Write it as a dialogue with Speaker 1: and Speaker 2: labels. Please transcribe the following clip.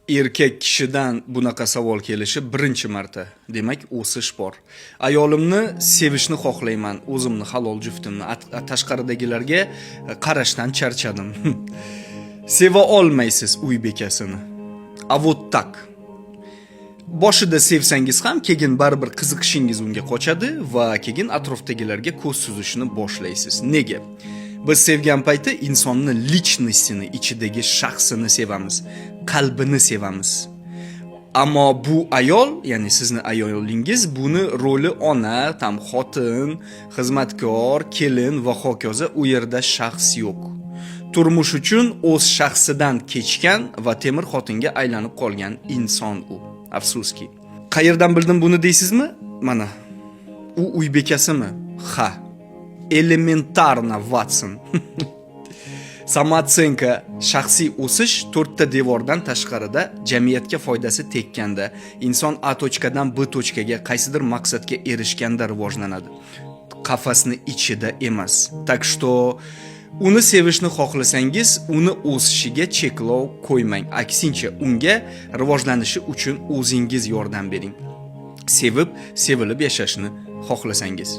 Speaker 1: Erkak kishidan bunaqa savol kelishi birinchi marta. Demak, o'sish bor. Ayolimni sevishni xohlayman, o'zimni halol juftimni. Tashqaridagilarga qarashdan charchadim. Seva olmaysiz uy bekasini. A вот так. Boshida sevsangiz ham keyin baribir qiziqishingiz unga qochadi va keyin atrofdagilarga ko'z suzishni boshlaysiz. Nega? Biz sevgan payti insonni lichностini, ichidagi shaxsini sevamiz, qalbini sevamiz. Ammo bu ayol, ya'ni sizni ayolingiz buni roli ona, tam xotin, xizmatkor, kelin va hokazo u yerda shaxs yo'q. Turmush uchun o'z shaxsidan kechgan va temir xotinga aylanib qolgan inson u. Afsuski. Qayerdan bildim buni deysizmi? Mana. U uy bekasimi? Ha. Elementarno, Watson. Samotsenka, shaxsiy o'sish 4 ta devordan tashqarida jamiyatga foydasi tekkanda, inson A tochkadan B tochkaga qaysidir maqsadga erishganda rivojlanadi. Qafasni ichida emas. Так что uni sevishni xohlasangiz, uni o'sishiga cheklov qo'ymang. Aksincha, unga rivojlanishi uchun o'zingiz yordam bering. Sevib, sevilib yashashni xohlasangiz.